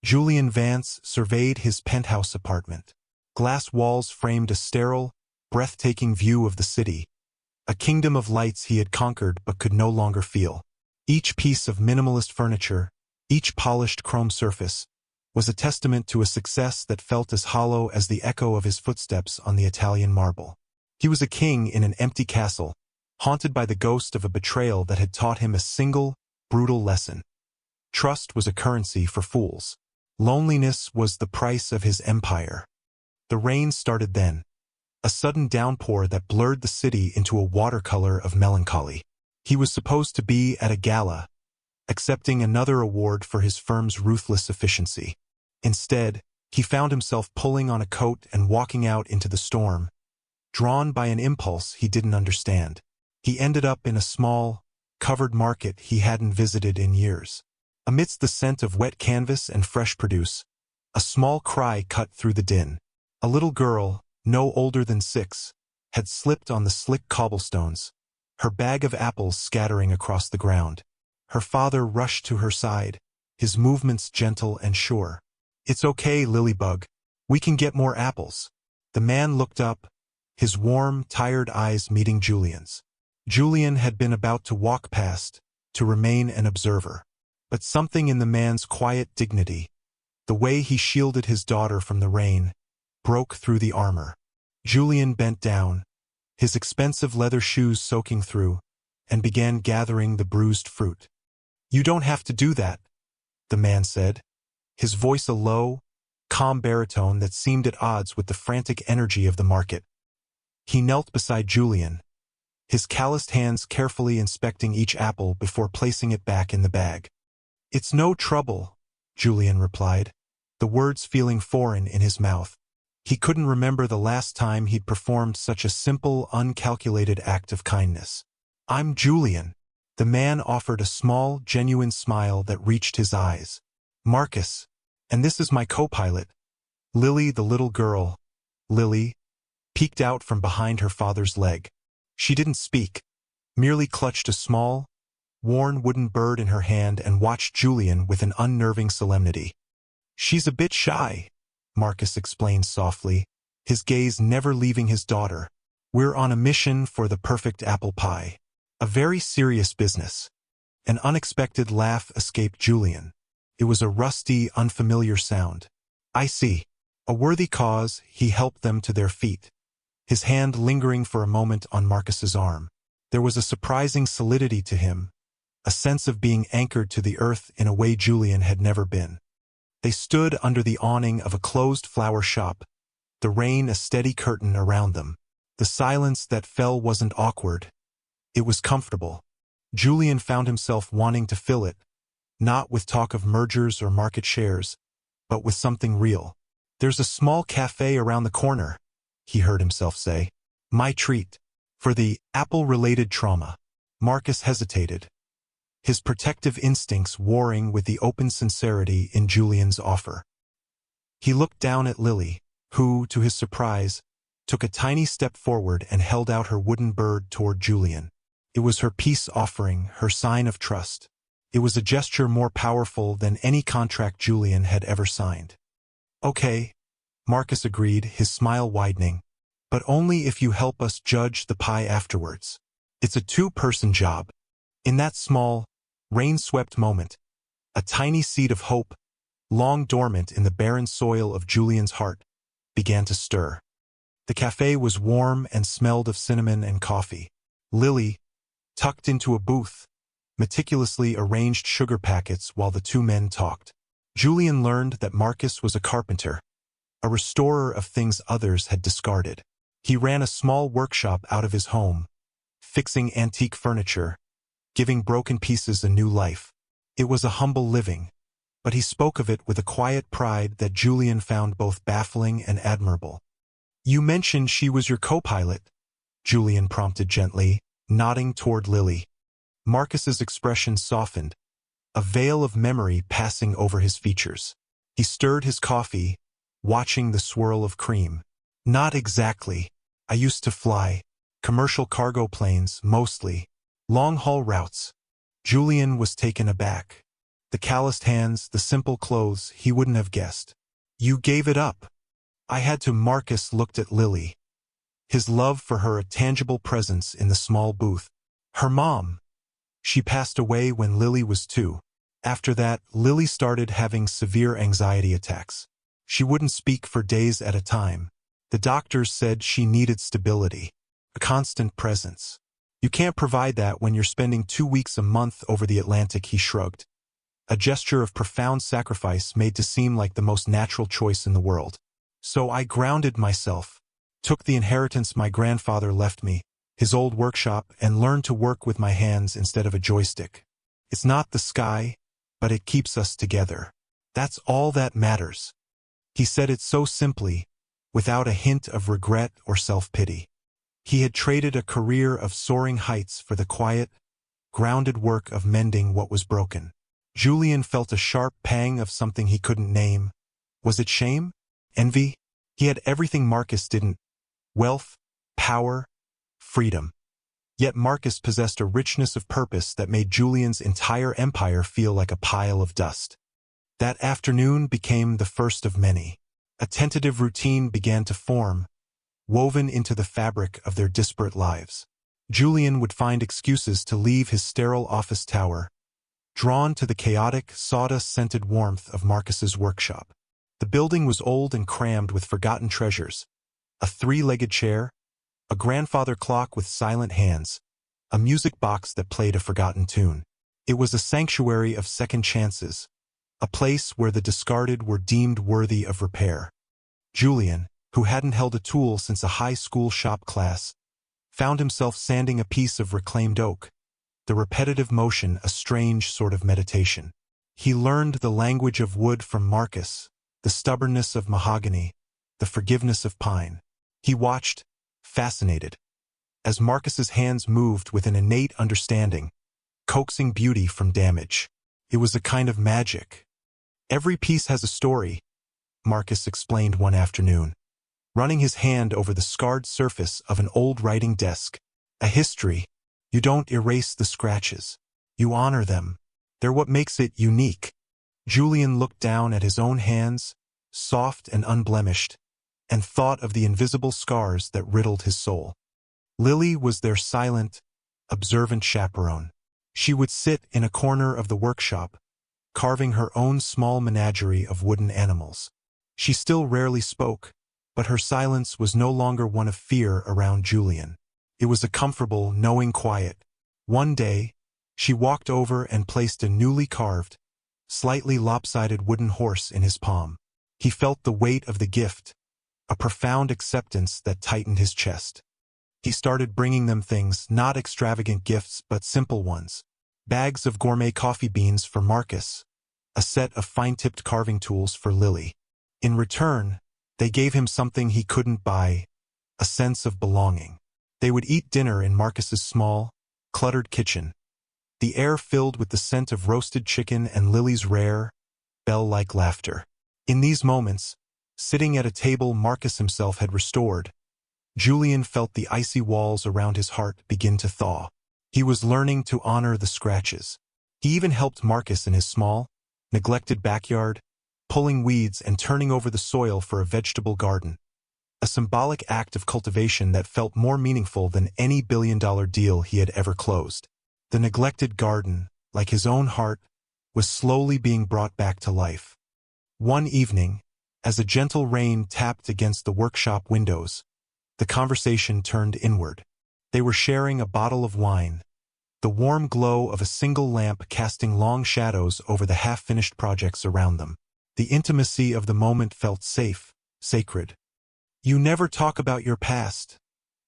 Julian Vance surveyed his penthouse apartment. Glass walls framed a sterile, breathtaking view of the city, a kingdom of lights he had conquered but could no longer feel. Each piece of minimalist furniture, each polished chrome surface, was a testament to a success that felt as hollow as the echo of his footsteps on the Italian marble. He was a king in an empty castle, haunted by the ghost of a betrayal that had taught him a single, brutal lesson. Trust was a currency for fools. Loneliness was the price of his empire. The rain started then, a sudden downpour that blurred the city into a watercolor of melancholy. He was supposed to be at a gala, accepting another award for his firm's ruthless efficiency. Instead, he found himself pulling on a coat and walking out into the storm, drawn by an impulse he didn't understand. He ended up in a small, covered market he hadn't visited in years. Amidst the scent of wet canvas and fresh produce, a small cry cut through the din. A little girl, no older than 6, had slipped on the slick cobblestones, her bag of apples scattering across the ground. Her father rushed to her side, his movements gentle and sure. "It's okay, Lilybug. We can get more apples." The man looked up, his warm, tired eyes meeting Julian's. Julian had been about to walk past, to remain an observer. But something in the man's quiet dignity, the way he shielded his daughter from the rain, broke through the armor. Julian bent down, his expensive leather shoes soaking through, and began gathering the bruised fruit. "You don't have to do that," the man said, his voice a low, calm baritone that seemed at odds with the frantic energy of the market. He knelt beside Julian, his calloused hands carefully inspecting each apple before placing it back in the bag. "It's no trouble," Julian replied, the words feeling foreign in his mouth. He couldn't remember the last time he'd performed such a simple, uncalculated act of kindness. "I'm Julian." The man offered a small, genuine smile that reached his eyes. "Marcus, and this is my co-pilot, Lily." The little girl, Lily, peeked out from behind her father's leg. She didn't speak, merely clutched a small, worn wooden bird in her hand and watched Julian with an unnerving solemnity. "She's a bit shy," Marcus explained softly, his gaze never leaving his daughter. "We're on a mission for the perfect apple pie. A very serious business." An unexpected laugh escaped Julian. It was a rusty, unfamiliar sound. "I see. A worthy cause." He helped them to their feet, his hand lingering for a moment on Marcus's arm. There was a surprising solidity to him, a sense of being anchored to the earth in a way Julian had never been. They stood under the awning of a closed flower shop, the rain a steady curtain around them. The silence that fell wasn't awkward. It was comfortable. Julian found himself wanting to fill it, not with talk of mergers or market shares, but with something real. "There's a small cafe around the corner," he heard himself say. "My treat." For the apple-related trauma. Marcus hesitated, his protective instincts warring with the open sincerity in Julian's offer. He looked down at Lily, who, to his surprise, took a tiny step forward and held out her wooden bird toward Julian. It was her peace offering, her sign of trust. It was a gesture more powerful than any contract Julian had ever signed. "Okay," Marcus agreed, his smile widening, "but only if you help us judge the pie afterwards. It's a 2-person job." In that small, rain-swept moment, a tiny seed of hope, long dormant in the barren soil of Julian's heart, began to stir. The cafe was warm and smelled of cinnamon and coffee. Lily, tucked into a booth, meticulously arranged sugar packets while the two men talked. Julian learned that Marcus was a carpenter, a restorer of things others had discarded. He ran a small workshop out of his home, fixing antique furniture, giving broken pieces a new life. It was a humble living, but he spoke of it with a quiet pride that Julian found both baffling and admirable. "You mentioned she was your co-pilot," Julian prompted gently, nodding toward Lily. Marcus's expression softened, a veil of memory passing over his features. He stirred his coffee, watching the swirl of cream. "Not exactly. I used to fly. Commercial cargo planes, mostly. Long-haul routes." Julian was taken aback. The calloused hands, the simple clothes, he wouldn't have guessed. You gave it up. I had to. Marcus looked at Lily, his love for her a tangible presence in the small booth. Her mom. She passed away when Lily was 2. After that, Lily started having severe anxiety attacks. She wouldn't speak for days at a time. The doctors said she needed stability, a constant presence. You can't provide that when you're spending 2 weeks a month over the Atlantic, he shrugged. A gesture of profound sacrifice made to seem like the most natural choice in the world. So I grounded myself, took the inheritance my grandfather left me, his old workshop, and learned to work with my hands instead of a joystick. It's not the sky, but it keeps us together. That's all that matters. He said it so simply, without a hint of regret or self-pity. He had traded a career of soaring heights for the quiet, grounded work of mending what was broken. Julian felt a sharp pang of something he couldn't name. Was it shame? Envy? He had everything Marcus didn't. Wealth, power, freedom. Yet Marcus possessed a richness of purpose that made Julian's entire empire feel like a pile of dust. That afternoon became the first of many. A tentative routine began to form, woven into the fabric of their disparate lives. Julian would find excuses to leave his sterile office tower, drawn to the chaotic, sawdust-scented warmth of Marcus's workshop. The building was old and crammed with forgotten treasures. A 3-legged chair, a grandfather clock with silent hands, a music box that played a forgotten tune. It was a sanctuary of second chances, a place where the discarded were deemed worthy of repair. Julian, who hadn't held a tool since a high school shop class, found himself sanding a piece of reclaimed oak, the repetitive motion a strange sort of meditation. He learned the language of wood from Marcus, the stubbornness of mahogany, the forgiveness of pine. He watched, fascinated, as Marcus's hands moved with an innate understanding, coaxing beauty from damage. It was a kind of magic. Every piece has a story, Marcus explained one afternoon, running his hand over the scarred surface of an old writing desk. A history. You don't erase the scratches. You honor them. They're what makes it unique. Julian looked down at his own hands, soft and unblemished, and thought of the invisible scars that riddled his soul. Lily was their silent, observant chaperone. She would sit in a corner of the workshop, carving her own small menagerie of wooden animals. She still rarely spoke, but her silence was no longer one of fear around Julian. It was a comfortable, knowing quiet. One day, she walked over and placed a newly carved, slightly lopsided wooden horse in his palm. He felt the weight of the gift, a profound acceptance that tightened his chest. He started bringing them things, not extravagant gifts but simple ones. Bags of gourmet coffee beans for Marcus, a set of fine-tipped carving tools for Lily. In return, they gave him something he couldn't buy, a sense of belonging. They would eat dinner in Marcus's small, cluttered kitchen, the air filled with the scent of roasted chicken and Lily's rare, bell-like laughter. In these moments, sitting at a table Marcus himself had restored, Julian felt the icy walls around his heart begin to thaw. He was learning to honor the scratches. He even helped Marcus in his small, neglected backyard, pulling weeds and turning over the soil for a vegetable garden. A symbolic act of cultivation that felt more meaningful than any billion-dollar deal he had ever closed. The neglected garden, like his own heart, was slowly being brought back to life. One evening, as a gentle rain tapped against the workshop windows, the conversation turned inward. They were sharing a bottle of wine, the warm glow of a single lamp casting long shadows over the half-finished projects around them. The intimacy of the moment felt safe, sacred. "You never talk about your past,"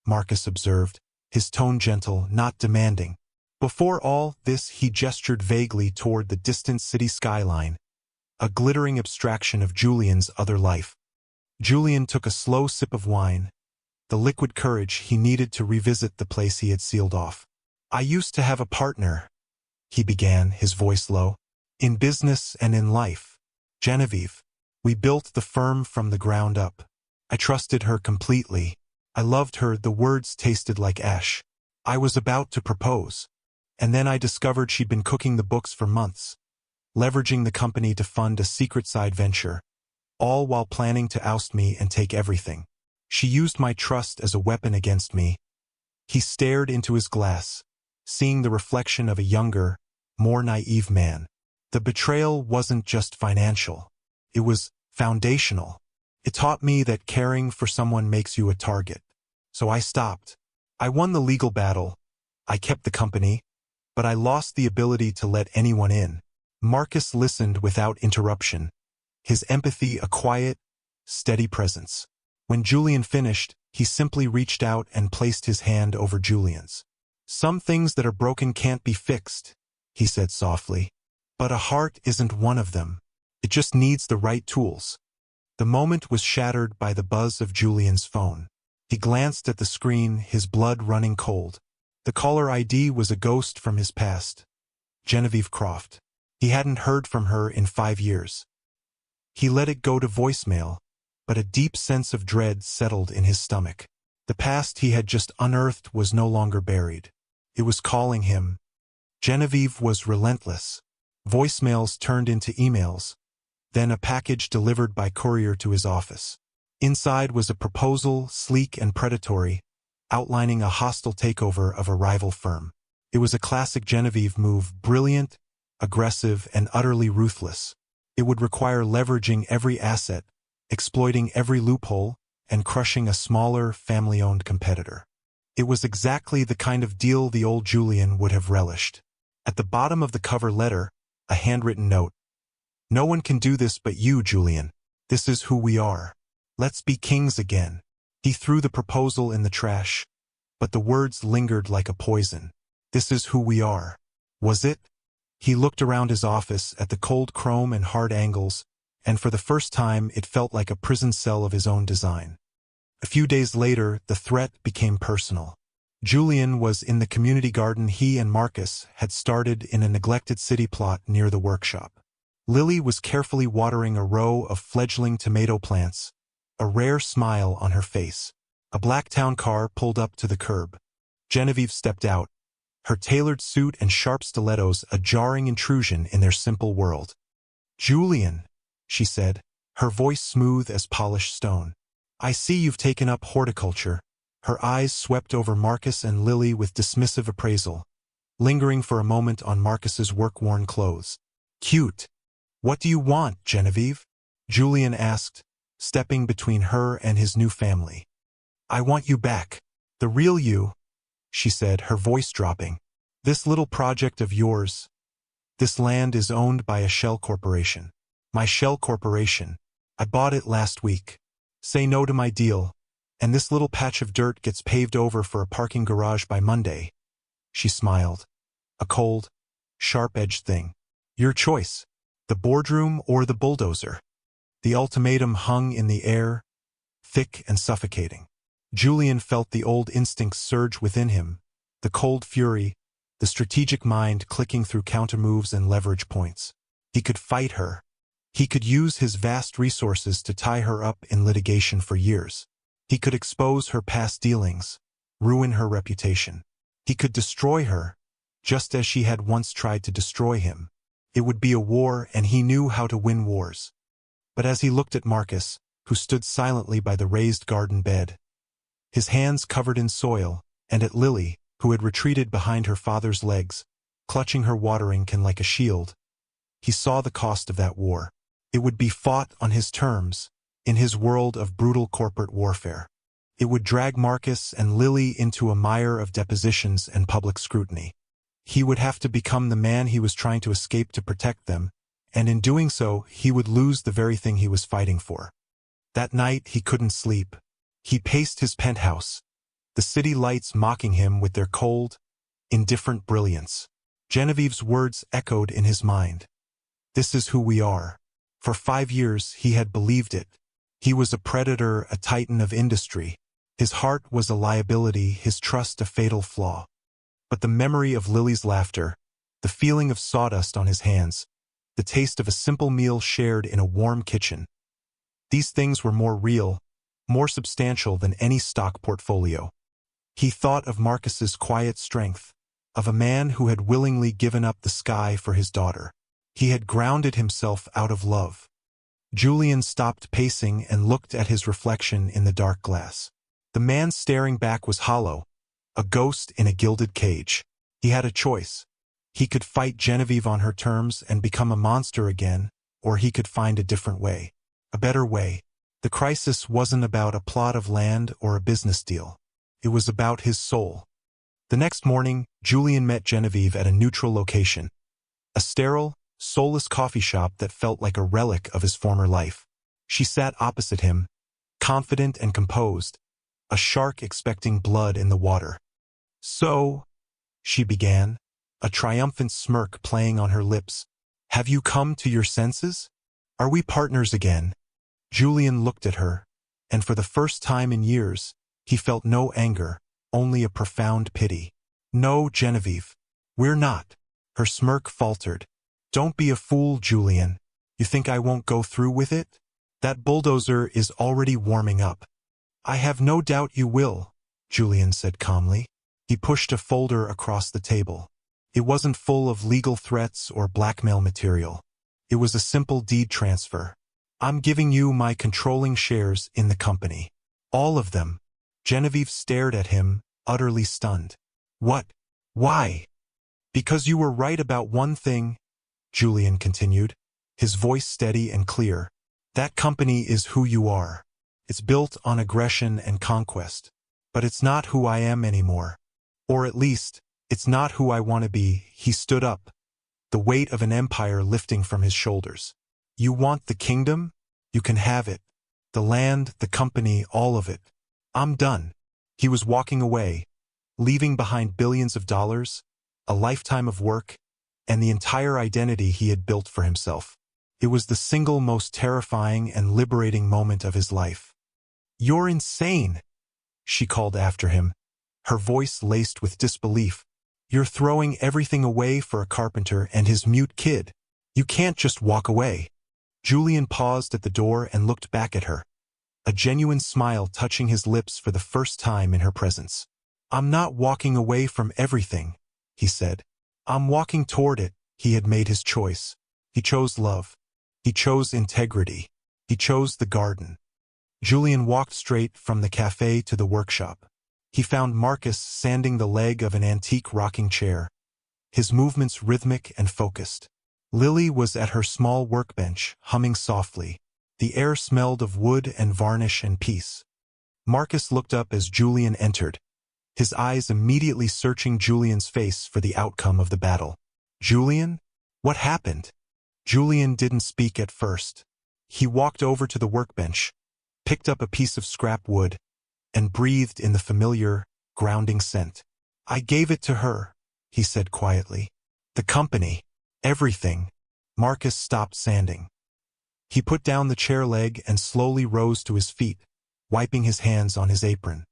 Marcus observed, his tone gentle, not demanding. Before all this, he gestured vaguely toward the distant city skyline, a glittering abstraction of Julian's other life. Julian took a slow sip of wine, the liquid courage he needed to revisit the place he had sealed off. "I used to have a partner," he began, his voice low, "in business and in life. Genevieve. We built the firm from the ground up. I trusted her completely. I loved her." The words tasted like ash. "I was about to propose. And then I discovered she'd been cooking the books for months. leveraging the company to fund a secret side venture, all while planning to oust me and take everything. She used my trust as a weapon against me. He stared into his glass, seeing the reflection of a younger, more naive man. The betrayal wasn't just financial. It was foundational. It taught me that caring for someone makes you a target. So I stopped. I won the legal battle. I kept the company, but I lost the ability to let anyone in. Marcus listened without interruption, his empathy a quiet, steady presence. When Julian finished, he simply reached out and placed his hand over Julian's. "Some things that are broken can't be fixed," he said softly. "But a heart isn't one of them. It just needs the right tools." The moment was shattered by the buzz of Julian's phone. He glanced at the screen, his blood running cold. The caller ID was a ghost from his past. Genevieve Croft. He hadn't heard from her in 5 years. He let it go to voicemail, but a deep sense of dread settled in his stomach. The past he had just unearthed was no longer buried. It was calling him. Genevieve was relentless. Voicemails turned into emails, then a package delivered by courier to his office. Inside was a proposal, sleek and predatory, outlining a hostile takeover of a rival firm. It was a classic Genevieve move, brilliant, aggressive, and utterly ruthless. It would require leveraging every asset, exploiting every loophole, and crushing a smaller, family-owned competitor. It was exactly the kind of deal the old Julian would have relished. At the bottom of the cover letter, a handwritten note. "No one can do this but you, Julian. This is who we are. Let's be kings again." He threw the proposal in the trash, but the words lingered like a poison. This is who we are. Was it? He looked around his office at the cold chrome and hard angles, and for the first time it felt like a prison cell of his own design. A few days later, the threat became personal. Julian was in the community garden he and Marcus had started in a neglected city plot near the workshop. Lily was carefully watering a row of fledgling tomato plants, a rare smile on her face. A black town car pulled up to the curb. Genevieve stepped out, her tailored suit and sharp stilettos a jarring intrusion in their simple world. "Julian," she said, her voice smooth as polished stone. "I see you've taken up horticulture." Her eyes swept over Marcus and Lily with dismissive appraisal, lingering for a moment on Marcus's work-worn clothes. "Cute. What do you want, Genevieve?" Julian asked, stepping between her and his new family. "I want you back. The real you," she said, her voice dropping. "This little project of yours. This land is owned by a shell corporation. My shell corporation. I bought it last week. Say no to my deal, and this little patch of dirt gets paved over for a parking garage by Monday." She smiled. "A cold, sharp-edged thing. Your choice. The boardroom or the bulldozer." The ultimatum hung in the air, thick and suffocating. Julian felt the old instincts surge within him, the cold fury, the strategic mind clicking through countermoves and leverage points. He could fight her. He could use his vast resources to tie her up in litigation for years. He could expose her past dealings, ruin her reputation. He could destroy her, just as she had once tried to destroy him. It would be a war, and he knew how to win wars. But as he looked at Marcus, who stood silently by the raised garden bed, his hands covered in soil, and at Lily, who had retreated behind her father's legs, clutching her watering can like a shield, he saw the cost of that war. It would be fought on his terms, in his world of brutal corporate warfare. It would drag Marcus and Lily into a mire of depositions and public scrutiny. He would have to become the man he was trying to escape to protect them, and in doing so, he would lose the very thing he was fighting for. That night, he couldn't sleep. He paced his penthouse, the city lights mocking him with their cold, indifferent brilliance. Genevieve's words echoed in his mind. This is who we are. For 5 years, he had believed it. He was a predator, a titan of industry. His heart was a liability, his trust a fatal flaw. But the memory of Lily's laughter, the feeling of sawdust on his hands, the taste of a simple meal shared in a warm kitchen, these things were more real, more substantial than any stock portfolio. He thought of Marcus's quiet strength, of a man who had willingly given up the sky for his daughter. He had grounded himself out of love. Julian stopped pacing and looked at his reflection in the dark glass. The man staring back was hollow, a ghost in a gilded cage. He had a choice. He could fight Genevieve on her terms and become a monster again, or he could find a different way. A better way. The crisis wasn't about a plot of land or a business deal. It was about his soul. The next morning, Julian met Genevieve at a neutral location. A sterile, soulless coffee shop that felt like a relic of his former life. She sat opposite him, confident and composed, a shark expecting blood in the water. "So," she began, a triumphant smirk playing on her lips, "have you come to your senses? Are we partners again?" Julian looked at her, and for the first time in years, he felt no anger, only a profound pity. "No, Genevieve, we're not." Her smirk faltered. "Don't be a fool, Julian. You think I won't go through with it? That bulldozer is already warming up." "I have no doubt you will," Julian said calmly. He pushed a folder across the table. It wasn't full of legal threats or blackmail material. It was a simple deed transfer. "I'm giving you my controlling shares in the company. All of them." Genevieve stared at him, utterly stunned. "What? Why?" "Because you were right about one thing," Julian continued, his voice steady and clear. "That company is who you are. It's built on aggression and conquest. But it's not who I am anymore. Or at least, it's not who I want to be." He stood up, the weight of an empire lifting from his shoulders. "You want the kingdom? You can have it. The land, the company, all of it. I'm done." He was walking away, leaving behind billions of dollars, a lifetime of work, and the entire identity he had built for himself. It was the single most terrifying and liberating moment of his life. "You're insane," she called after him, her voice laced with disbelief. "You're throwing everything away for a carpenter and his mute kid. You can't just walk away." Julian paused at the door and looked back at her, a genuine smile touching his lips for the first time in her presence. "I'm not walking away from everything," he said. "I'm walking toward it." He had made his choice. He chose love. He chose integrity. He chose the garden. Julian walked straight from the cafe to the workshop. He found Marcus sanding the leg of an antique rocking chair, his movements rhythmic and focused. Lily was at her small workbench, humming softly. The air smelled of wood and varnish and peace. Marcus looked up as Julian entered, his eyes immediately searching Julian's face for the outcome of the battle. "Julian? What happened?" Julian didn't speak at first. He walked over to the workbench, picked up a piece of scrap wood, and breathed in the familiar, grounding scent. "I gave it to her," he said quietly. "The company. Everything." Marcus stopped sanding. He put down the chair leg and slowly rose to his feet, wiping his hands on his apron.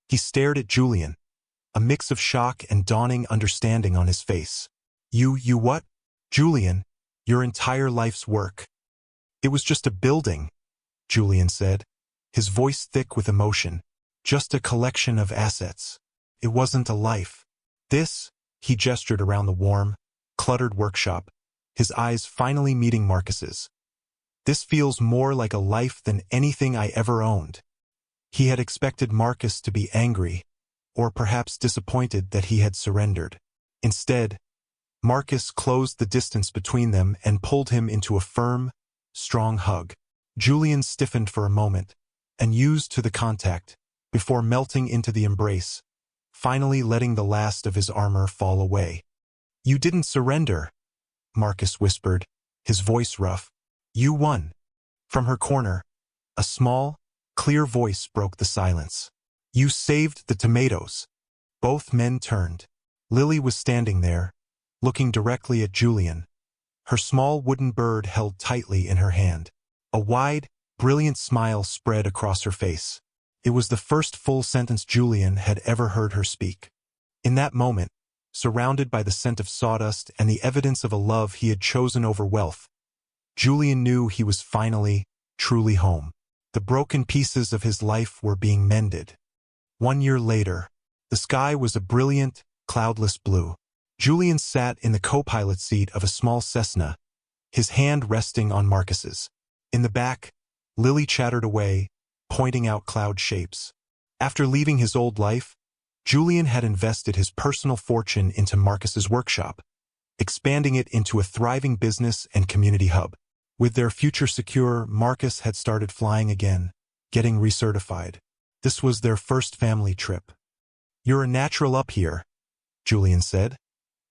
He stared at Julian, a mix of shock and dawning understanding on his face. You what?" "Julian, your entire life's work." "It was just a building," Julian said, his voice thick with emotion. "Just a collection of assets. It wasn't a life. This," he gestured around the warm, cluttered workshop, his eyes finally meeting Marcus's. "This feels more like a life than anything I ever owned." He had expected Marcus to be angry, or perhaps disappointed that he had surrendered. Instead, Marcus closed the distance between them and pulled him into a firm, strong hug. Julian stiffened for a moment, and used to the contact, before melting into the embrace, finally letting the last of his armor fall away. "You didn't surrender," Marcus whispered, his voice rough. "You won." From her corner, a small, clear voice broke the silence. "You saved the tomatoes." Both men turned. Lily was standing there, looking directly at Julian, her small wooden bird held tightly in her hand. A wide, brilliant smile spread across her face. It was the first full sentence Julian had ever heard her speak. In that moment, surrounded by the scent of sawdust and the evidence of a love he had chosen over wealth, Julian knew he was finally, truly home. The broken pieces of his life were being mended. 1 year later, the sky was a brilliant, cloudless blue. Julian sat in the co-pilot seat of a small Cessna, his hand resting on Marcus's. In the back, Lily chattered away, pointing out cloud shapes. After leaving his old life, Julian had invested his personal fortune into Marcus's workshop, expanding it into a thriving business and community hub. With their future secure, Marcus had started flying again, getting recertified. This was their first family trip. "You're a natural up here," Julian said,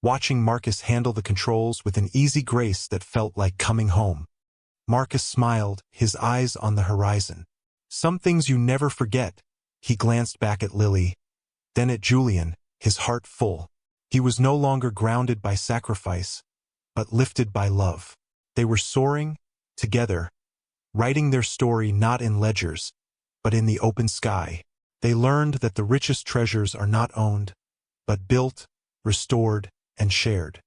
watching Marcus handle the controls with an easy grace that felt like coming home. Marcus smiled, his eyes on the horizon. "Some things you never forget." He glanced back at Lily, then at Julian, his heart full. He was no longer grounded by sacrifice, but lifted by love. They were soaring, together, writing their story not in ledgers, but in the open sky. They learned that the richest treasures are not owned, but built, restored, and shared.